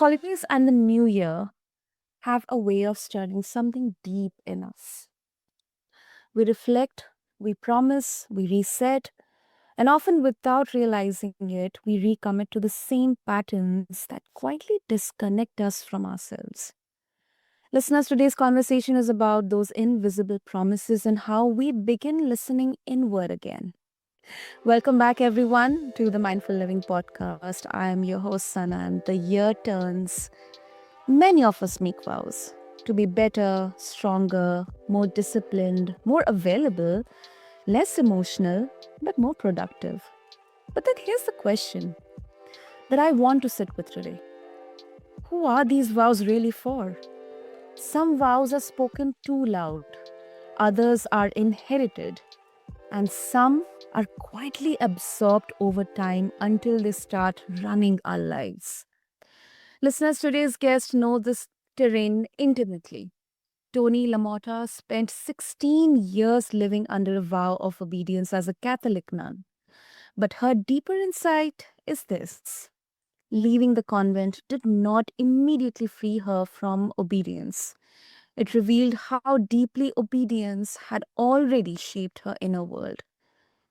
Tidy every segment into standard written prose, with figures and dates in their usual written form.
holidays and the new year have a way of stirring something deep in us. We reflect, we promise, we reset, and often without realizing it, we recommit to the same patterns that quietly disconnect us from ourselves. Listeners, today's conversation is about those invisible promises and how we begin listening inward again. Welcome back, everyone, to the Mindful Living Podcast. I am your host, Sana, and the year turns. Many of us make vows to be better, stronger, more disciplined, more available, less emotional, but more productive. But then here's the question that I want to sit with today. Who are these vows really for? Some vows are spoken too loud, others are inherited, and some are quietly absorbed over time until they start running our lives. Listeners, today's guests know this terrain intimately. Toni LaMotta spent 16 years living under a vow of obedience as a Catholic nun. But her deeper insight is this: leaving the convent did not immediately free her from obedience. It revealed how deeply obedience had already shaped her inner world.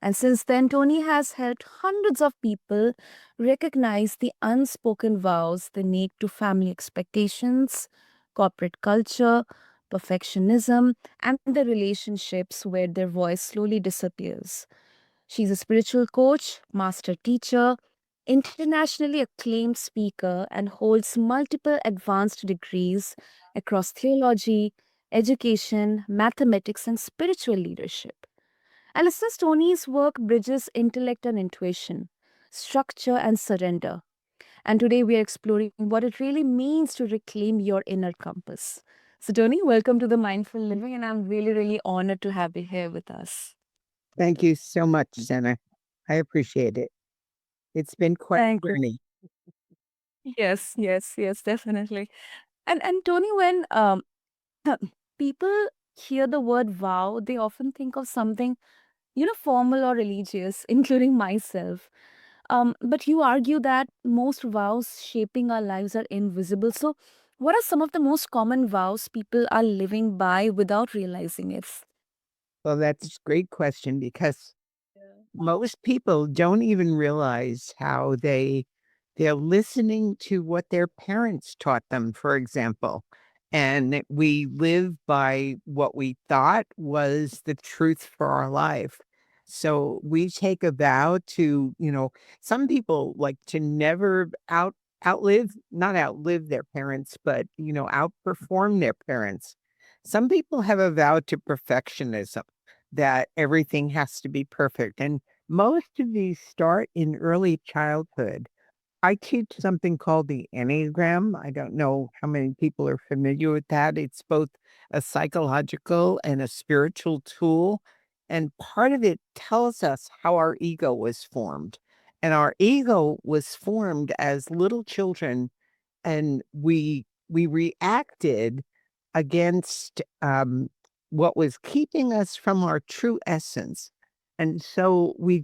And since then, Tony has helped hundreds of people recognize the unspoken vows they make to family expectations, corporate culture, perfectionism, and the relationships where their voice slowly disappears. She's a spiritual coach, master teacher, internationally acclaimed speaker, and holds multiple advanced degrees across theology, education, mathematics, and spiritual leadership. Alistair Stoney's work bridges intellect and intuition, structure and surrender. And today we are exploring what it really means to reclaim your inner compass. So, Tony, welcome to the Mindful Living, and I'm really, really honored to have you here with us. Thank you so much, Jenna. I appreciate it. It's been quite Thank a you. journey. Yes, definitely. And Tony, when people hear the word vow, they often think of something, formal or religious, including myself. But you argue that most vows shaping our lives are invisible. So, what are some of the most common vows people are living by without realizing it? Well, that's a great question because most people don't even realize how they're listening to what their parents taught them, for example. And we live by what we thought was the truth for our life. So we take a vow to, some people like to never not outlive their parents, but, outperform their parents. Some people have a vow to perfectionism, that everything has to be perfect. And most of these start in early childhood. I teach something called the Enneagram. I don't know how many people are familiar with that. It's both a psychological and a spiritual tool. And part of it tells us how our ego was formed. And our ego was formed as little children, and we reacted against what was keeping us from our true essence. And so we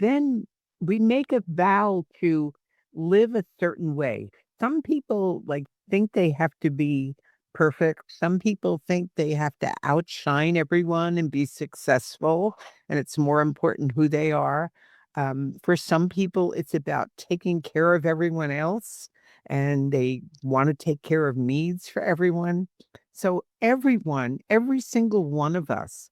make a vow to live a certain way. Some people like think they have to be perfect. Some people think they have to outshine everyone and be successful, and it's more important who they are. For some people, it's about taking care of everyone else, and they want to take care of needs for everyone. So everyone, every single one of us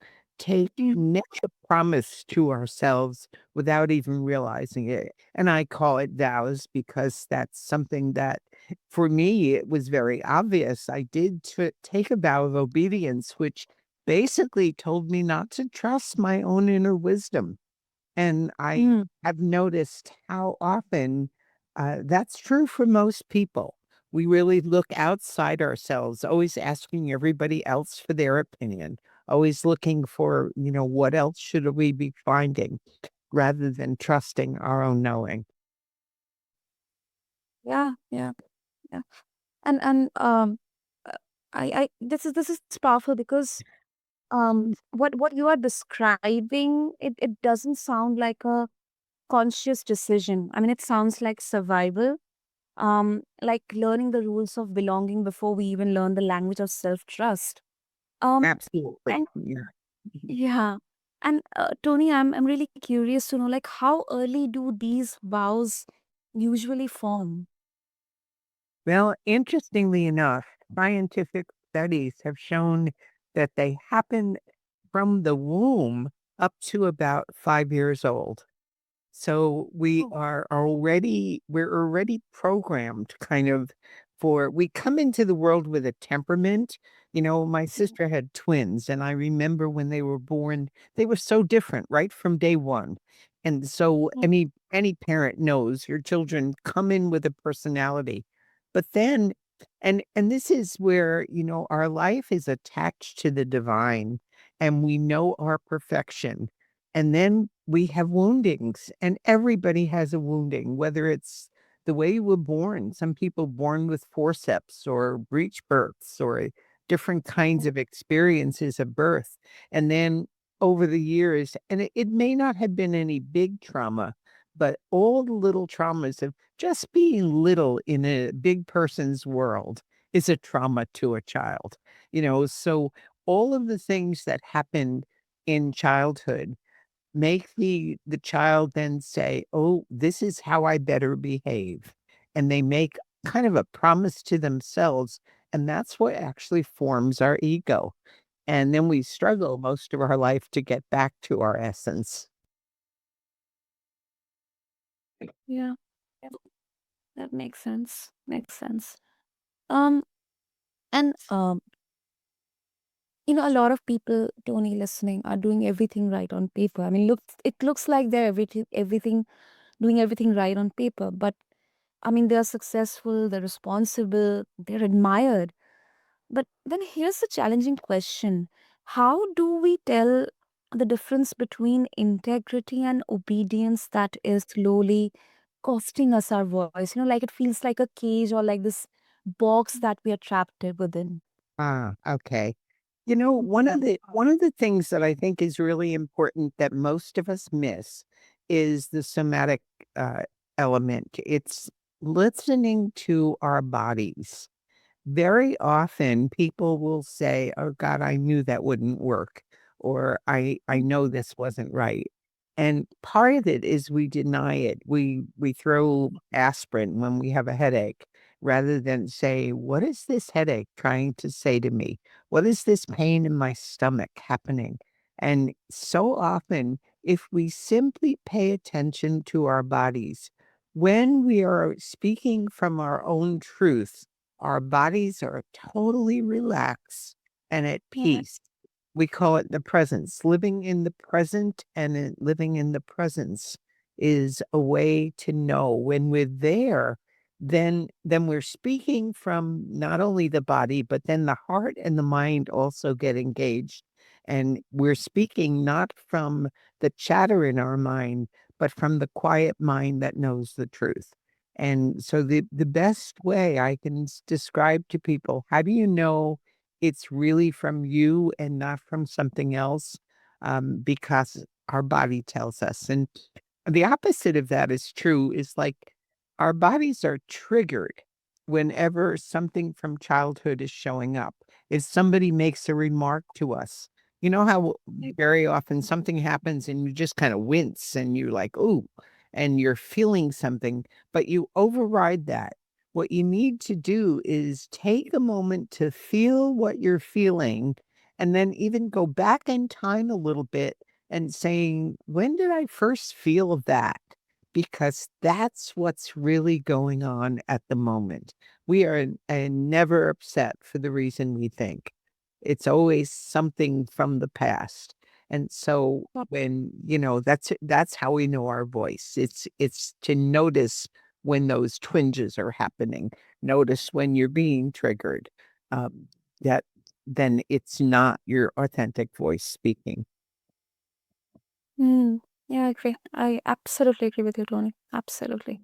make a promise to ourselves without even realizing it. And I call it vows because that's something that for me, it was very obvious. I did take a vow of obedience, which basically told me not to trust my own inner wisdom. And I Mm, have noticed how often that's true for most people. We really look outside ourselves, always asking everybody else for their opinion, always looking for, what else should we be finding rather than trusting our own knowing. yeah, yeah. And uh, I this is powerful because what you are describing, it doesn't sound like a conscious decision. I mean, it sounds like survival. like learning the rules of belonging before we even learn the language of self-trust. Um, Absolutely. and Yeah. Mhm. yeah, and Tony, I'm really curious to know, like, how early do these vows usually form? Well, interestingly enough, scientific studies have shown that they happen from the womb up to about 5 years old. So Oh, we're already programmed kind of for we come into the world with a temperament. You know, my sister had twins, and I remember when they were born, they were so different right from day one. And so mm, any parent knows your children come in with a personality. But then and this is where, you know, our life is attached to the divine and we know our perfection and then we have woundings, and everybody has a wounding, whether it's the way you were born. Some people born with forceps or breech births or different kinds of experiences of birth. And then over the years, and it may not have been any big trauma, but all the little traumas of just being little in a big person's world is a trauma to a child. You know, so all of the things that happened in childhood make the child then say, "Oh, this is how I better behave." And they make kind of a promise to themselves, and that's what actually forms our ego. And then we struggle most of our life to get back to our essence. yeah, that makes sense. Makes sense. Um, and a lot of people, Tony, listening, are doing everything right on paper. I mean, it looks like they're doing everything right on paper, but I mean, they're successful, they're responsible, they're admired. But then here's the challenging question: how do we tell the difference between integrity and obedience that is slowly costing us our voice? Like it feels like a cage or like this box that we are trapped within. Ah, okay. You know, one of the things that I think is really important that most of us miss is the somatic uh, element. It's listening to our bodies. Very often people will say, "Oh god, I knew that wouldn't work," or I know this wasn't right." And part of it is we deny it. We throw aspirin when we have a headache rather than say, "What is this headache trying to say to me? What is this pain in my stomach happening?" And so often, if we simply pay attention to our bodies, when we are speaking from our own truth, our bodies are totally relaxed and at Yeah. peace. We call it the presence. Living in the present and living in the presence is a way to know when we're there, then we're speaking from not only the body, but then the heart and the mind also get engaged. And we're speaking not from the chatter in our mind, but from the quiet mind that knows the truth. And so the best way I can describe to people, how do you know it's really from you and not from something else? Because our body tells us. And the opposite of that is true, is like our bodies are triggered whenever something from childhood is showing up. If somebody makes a remark to us, you know how very often something happens and you just kind of wince and you're like, "Ooh," and you're feeling something but you override that. What you need to do is take a moment to feel what you're feeling and then even go back in time a little bit and saying, when did I first feel that? Because that's what's really going on at the moment. We are never upset for the reason we think. It's always something from the past. And so when, you know, that's how we know our voice. It's to notice when those twinges are happening. Notice when you're being triggered. Um, that then it's not your authentic voice speaking. Mm, yeah, I agree. I absolutely agree with you, Tony. Absolutely.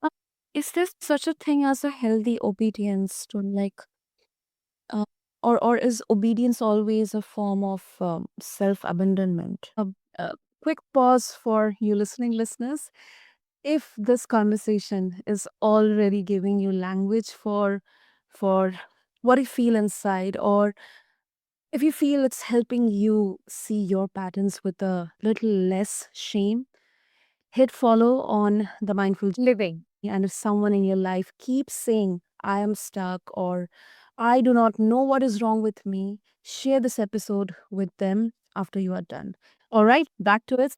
Uh, is there such a thing as a healthy obedience to uh, or is obedience always a form of self abandonment? A quick pause for you listening listeners. If this conversation is already giving you language for what you feel inside, or if you feel it's helping you see your patterns with a little less shame, hit follow on the mindful living. And if someone in your life keeps saying, I am stuck, or I do not know what is wrong with me, share this episode with them after you are done. All right, back to it.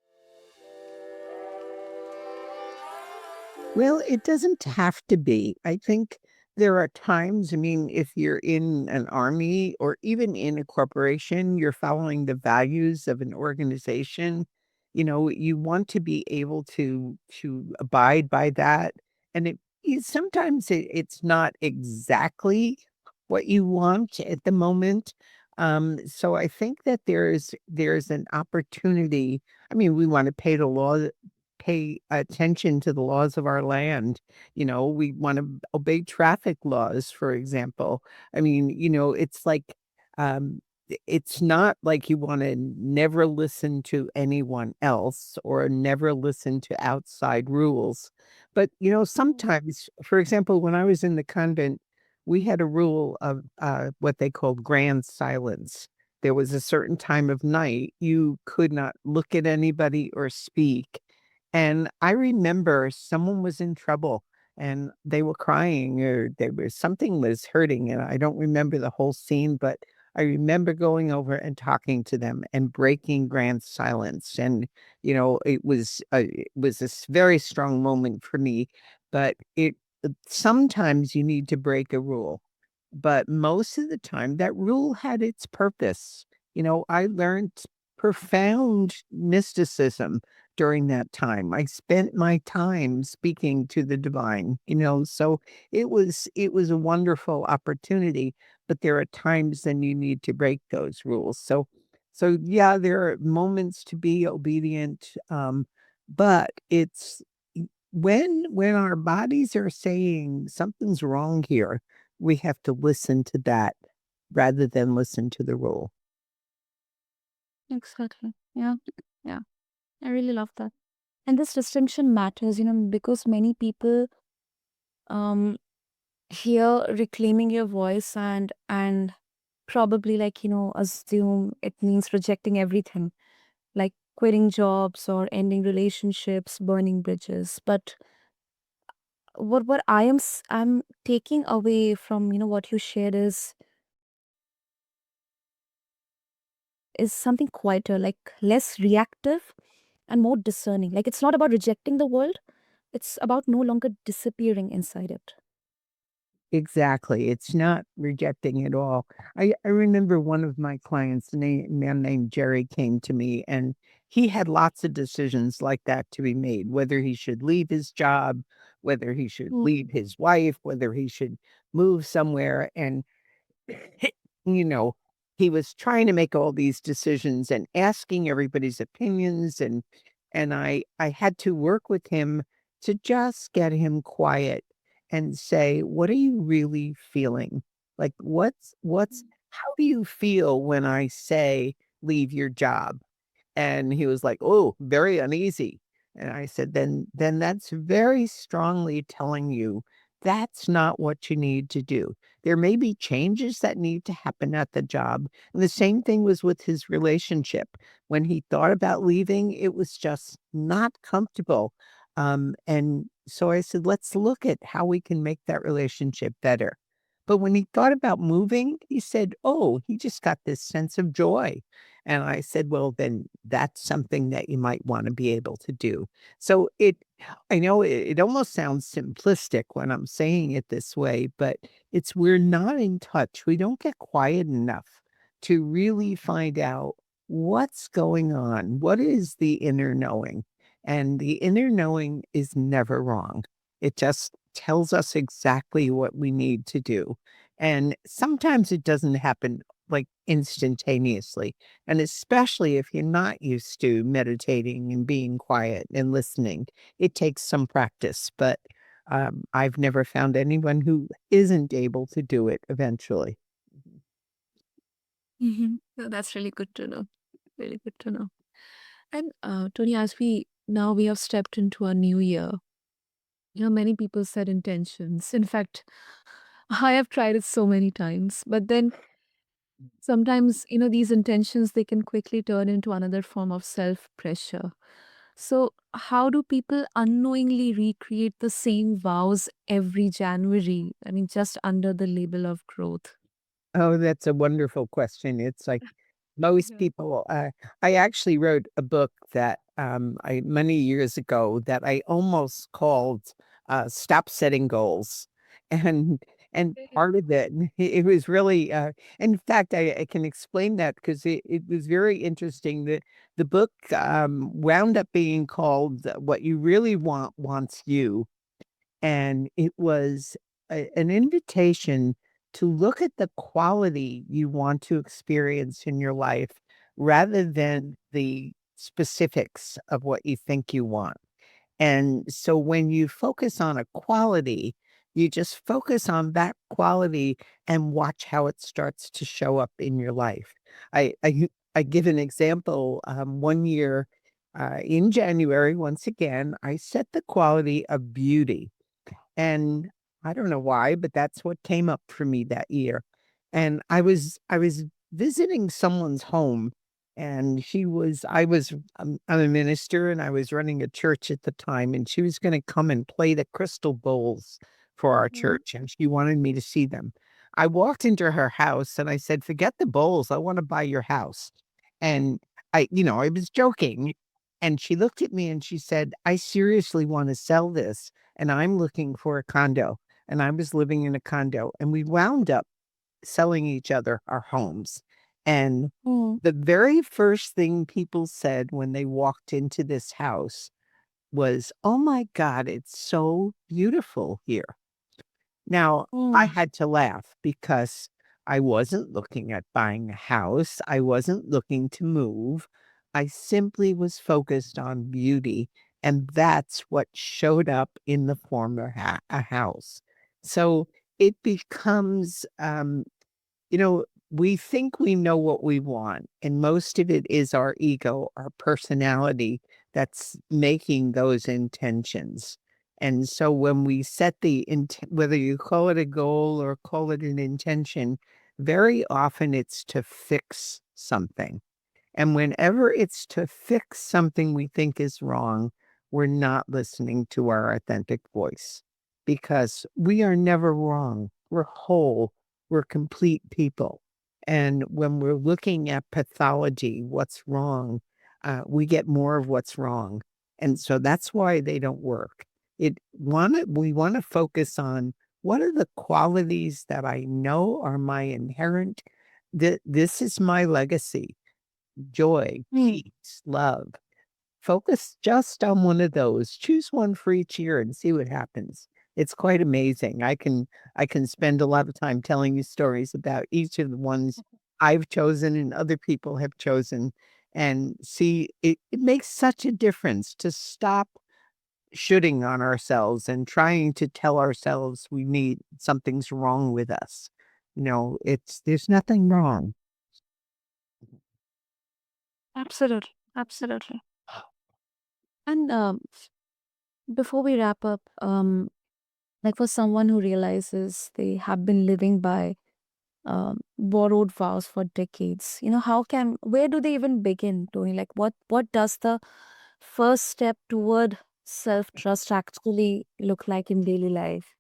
Well, it doesn't have to be. I think there are times, I mean, if you're in an army or even in a corporation, you're following the values of an organization. You want to be able to abide by that. And sometimes it's not exactly what you want at the moment. So I think that there's an opportunity. I mean, we want to pay attention to the laws of our land. We want to obey traffic laws, for example. I mean, it's like, it's not like you want to never listen to anyone else or never listen to outside rules. But, sometimes, for example, when I was in the convent, we had a rule of what they called grand silence. There was a certain time of night you could not look at anybody or speak, and I remember someone was in trouble and they were crying, or something was hurting, and I don't remember the whole scene, but I remember going over and talking to them and breaking grand silence. And, it was this very strong moment for me, but sometimes you need to break a rule. But most of the time, that rule had its purpose. I learned profound mysticism during that time. I spent my time speaking to the divine, so it was a wonderful opportunity, but there are times then you need to break those rules. So yeah, there are moments to be obedient, but it's when our bodies are saying something's wrong here, we have to listen to that rather than listen to the rule. Exactly. Yeah. Yeah. I really love that. And this distinction matters, because many people um hear reclaiming your voice and probably, like, assume it means rejecting everything, like quitting jobs or ending relationships, burning bridges. But what I'm taking away from, what you shared is something quieter, like less reactive and more discerning. Like, it's not about rejecting the world, it's about no longer disappearing inside it. Exactly, it's not rejecting at all. I remember one of my clients, man named Jerry, came to me, and he had lots of decisions like that to be made, whether he should leave his job, whether he should Mm. leave his wife, whether he should move somewhere, and you know, he was trying to make all these decisions and asking everybody's opinions, and I had to work with him to just get him quiet and say, "What are you really feeling? Like, what's how do you feel when I say leave your job?" And he was like, "Oh, very uneasy." And I said, "Then that's very strongly telling you that's not what you need to do. There may be changes that need to happen at the job." And the same thing was with his relationship. When he thought about leaving, it was just not comfortable. And so I said, "Let's look at how we can make that relationship better." But when he thought about moving, he said, "Oh, he just got this sense of joy." And I said, "Well, then that's something that you might wanna be able to do." So I know it almost sounds simplistic when I'm saying it this way, but it's we're not in touch. We don't get quiet enough to really find out what's going on. What is the inner knowing? And the inner knowing is never wrong. It just tells us exactly what we need to do. And sometimes it doesn't happen like instantaneously. And especially if you're not used to meditating and being quiet and listening, it takes some practice. But I've never found anyone who isn't able to do it eventually. So that's really good to know. Really good to know. And Tony, as we have stepped into a new year, Many people set intentions. In fact, I have tried it so many times, but then sometimes, these intentions, they can quickly turn into another form of self pressure. So, how do people unknowingly recreate the same vows every January? I mean, just under the label of growth. Oh, that's a wonderful question. It's like most Yeah. people, I actually wrote a book that I many years ago that I almost called "Stop Setting Goals," and and part of it, it was really, in fact, I can explain that because it was very interesting. The book wound up being called "What You Really Want Wants You," and it was an invitation to look at the quality you want to experience in your life rather than the specifics of what you think you want. And so when you focus on a quality, you just focus on that quality and watch how it starts to show up in your life. I give an example. One year in January, once again, I set the quality of beauty, and I don't know why, but that's what came up for me that year. And I was visiting someone's home, and I'm a minister and I was running a church at the time, and she was going to come and play the crystal bowls for our Mhm. church, and she wanted me to see them. I walked into her house and I said, "Forget the bowls. I want to buy your house." And I was joking. And she looked at me and she said, "I seriously want to sell this, and I'm looking for a condo." And I was living in a condo, and we wound up selling each other our homes. And Mm, the very first thing people said when they walked into this house was, "Oh my God, it's so beautiful here." Now, I mm, had to laugh because I wasn't looking at buying a house. I wasn't looking to move. I simply was focused on beauty, and that's what showed up in the form of a house. So it becomes, we think we know what we want, and most of it is our ego, our personality that's making those intentions. And so when we set the whether you call it a goal or call it an intention, very often it's to fix something. And whenever it's to fix something we think is wrong, we're not listening to our authentic voice because we are never wrong. We're whole, we're complete people. And when we're looking at pathology, what's wrong, we get more of what's wrong. And so that's why they don't work. We want to focus on what are the qualities that I know are my inherent, this is my legacy: joy, mm. peace, love. Focus just on one of those. Choose one for each year and see what happens. It's quite amazing. I can spend a lot of time telling you stories about each of the ones I've chosen and other people have chosen, and see it makes such a difference to stop shooting on ourselves and trying to tell ourselves we need something's wrong with us. It's there's nothing wrong. Absolutely. Absolutely. And before we wrap up, like for someone who realizes they have been living by borrowed vows for decades, where do they even begin doing? Like, what does the first step toward self trust actually look like in daily life?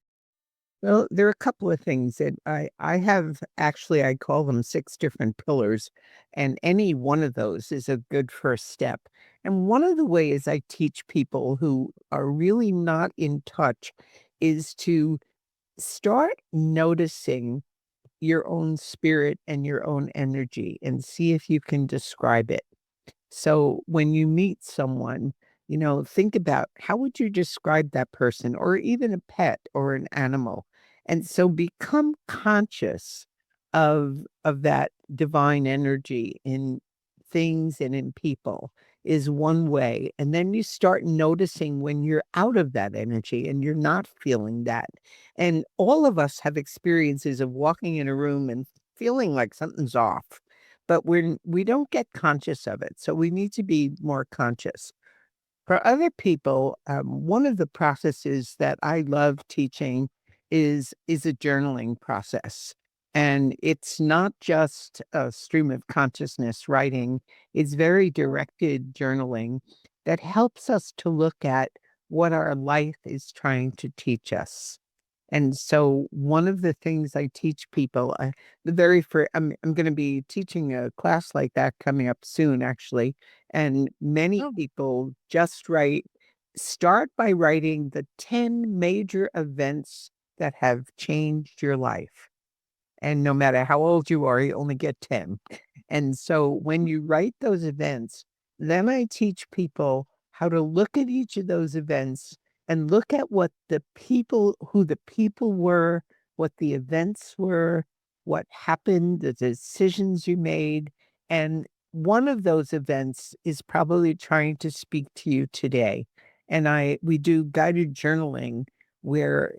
Well, there are a couple of things that I have actually, I call them 6 different pillars, and any one of those is a good first step. And one of the ways I teach people who are really not in touch is to start noticing your own spirit and your own energy and see if you can describe it. So when you meet someone, think about how would you describe that person or even a pet or an animal? And so become conscious of that divine energy in things and in people is one way. And then you start noticing when you're out of that energy and you're not feeling that. And all of us have experiences of walking in a room and feeling like something's off, but we don't get conscious of it, so we need to be more conscious. For other people, one of the processes that I love teaching is a journaling process. And it's not just a stream of consciousness writing, it's very directed journaling that helps us to look at what our life is trying to teach us. And so one of the things I teach people, the very first, I'm going to be teaching a class like that coming up soon, actually. And many Oh, people just start by writing the 10 major events that have changed your life. And no matter how old you are, you only get 10. And so when you write those events, then I teach people how to look at each of those events and look at who the people were, what the events were, what happened, the decisions you made. And one of those events is probably trying to speak to you today. And we do guided journaling where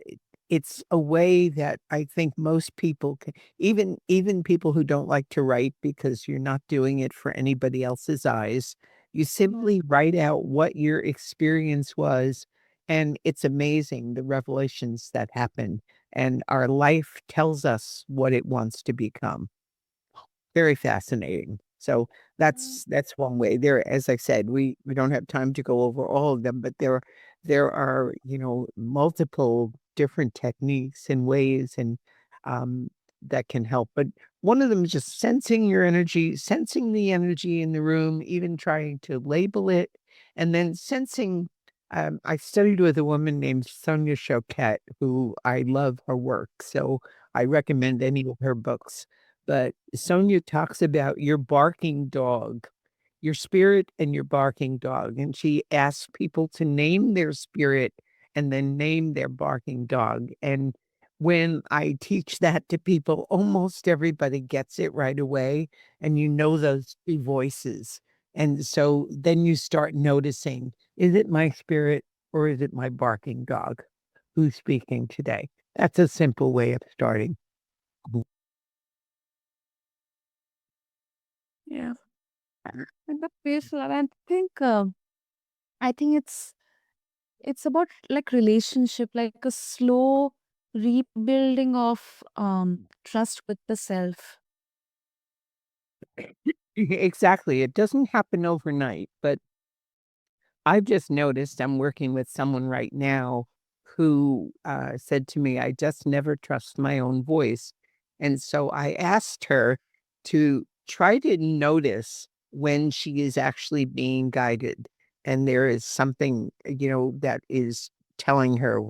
it's a way that I think most people can, even people who don't like to write because you're not doing it for anybody else's eyes, you simply write out what your experience was, and it's amazing the revelations that happen, and our life tells us what it wants to become. Very fascinating. So that's one way. There, as I said, we don't have time to go over all of them, but there are, multiple different techniques and ways and um that can help. But one of them is just sensing your energy, sensing the energy in the room, even trying to label it, and then sensing. I studied with a woman named Sonia Choquette, who I love her work. So I recommend any of her books, but Sonia talks about your barking dog, your spirit and your barking dog. And she asks people to name their spirit and then name their barking dog. And when I teach that to people, almost everybody gets it right away. And you know those three voices. And so then you start noticing, is it my spirit or is it my barking dog who's speaking today? That's a simple way of starting. yeah. And that's beautiful. And I think it's about like relationship, like a slow rebuilding of trust with the self. Exactly. It doesn't happen overnight, but I've just noticed I'm working with someone right now who said to me, I just never trust my own voice. And so I asked her to try to notice when she is actually being guided. And there is something, that is telling her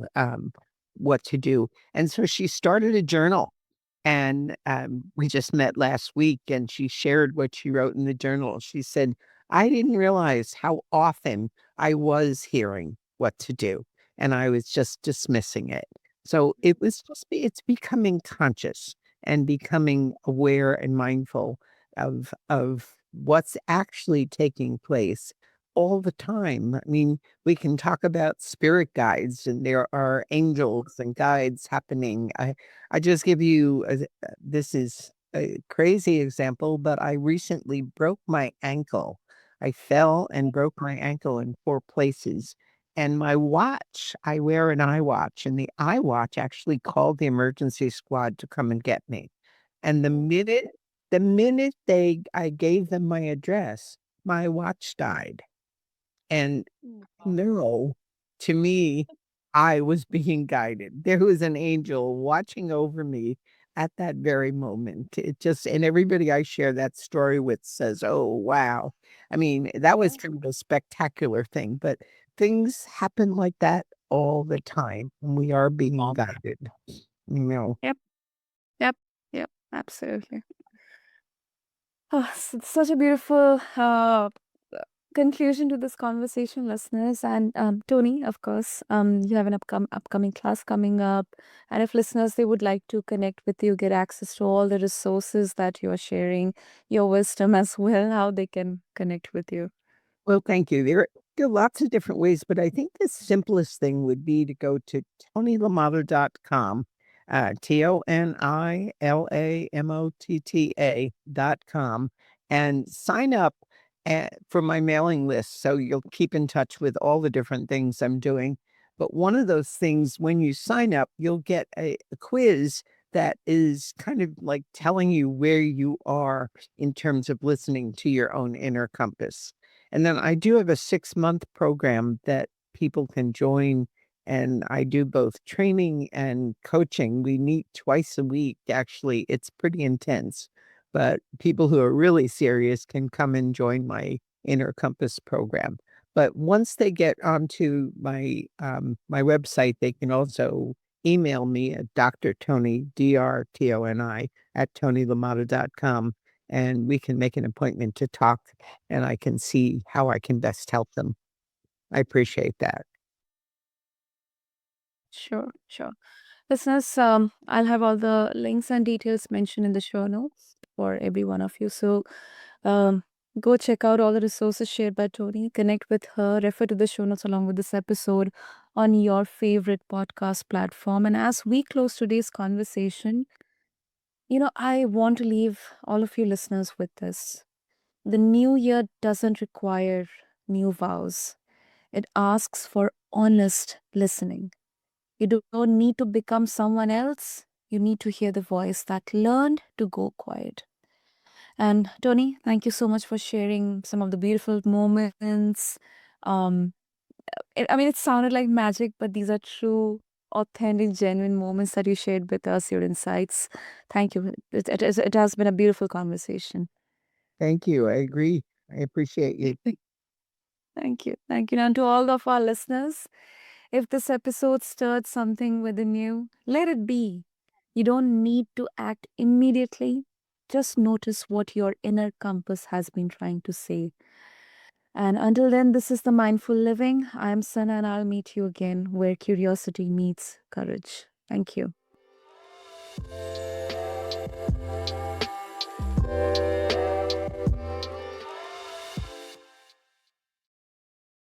what to do. And so she started a journal. And we just met last week, and she shared what she wrote in the journal. She said, I didn't realize how often I was hearing what to do, and I was just dismissing it. So it's becoming conscious and becoming aware and mindful of what's actually taking place all the time. I mean, we can talk about spirit guides, and there are angels and guides happening. I just give you this is a crazy example, but I recently broke my ankle. I fell and broke my ankle in 4 places. And my watch, I wear an iWatch, and the iWatch actually called the emergency squad to come and get me. And the minute I gave them my address, my watch died. And no, to me, I was being guided. There was an angel watching over me at that very moment. And everybody I share that story with says, oh, wow. I mean, that was kind of a spectacular thing, but things happen like that all the time when we are being guided. You know, Yep, yep, yep, absolutely. Oh, such a beautiful conclusion to this conversation, listeners. And Tony, of course, you have an upcoming class coming up. And if listeners, they would like to connect with you, get access to all the resources that you are sharing, your wisdom as well, how they can connect with you. well, thank you. There are lots of different ways, but I think the simplest thing would be to go to ToniLaMotta.com, ToniLamotta.com, and sign up. for my mailing list, so you'll keep in touch with all the different things I'm doing. But one of those things, when you sign up, you'll get a quiz that is kind of like telling you where you are in terms of listening to your own inner compass. And then I do have a 6-month program that people can join, and I do both training and coaching. We meet twice a week. Actually, it's pretty intense, but people who are really serious can come and join my Inner Compass program. But once they get onto my website, they can also email me at Dr. Tony, DRTONI, at TonyLaMotta.com, and we can make an appointment to talk, and I can see how I can best help them. I appreciate that. Sure, sure. Listeners, I'll have all the links and details mentioned in the show notes for every one of you. So um, go check out all the resources shared by Tony, connect with her, refer to the show notes along with this episode on your favorite podcast platform. And as we close today's conversation, I want to leave all of you listeners with this. The new year doesn't require new vows, it asks for honest listening. You don't need to become someone else. You need to hear the voice that learned to go quiet. And Tony, thank you so much for sharing some of the beautiful moments. Um, it sounded like magic, but these are true, authentic, genuine moments that you shared with us, your insights. Thank you. It has been a beautiful conversation. Thank you. I agree. I appreciate you. Thank you. Thank you. And to all of our listeners, if this episode stirred something within you, let it be. You don't need to act immediately. Just notice what your inner compass has been trying to say. And until then, this is the Mindful Living. I'm Sana, and I'll meet you again where curiosity meets courage. Thank you.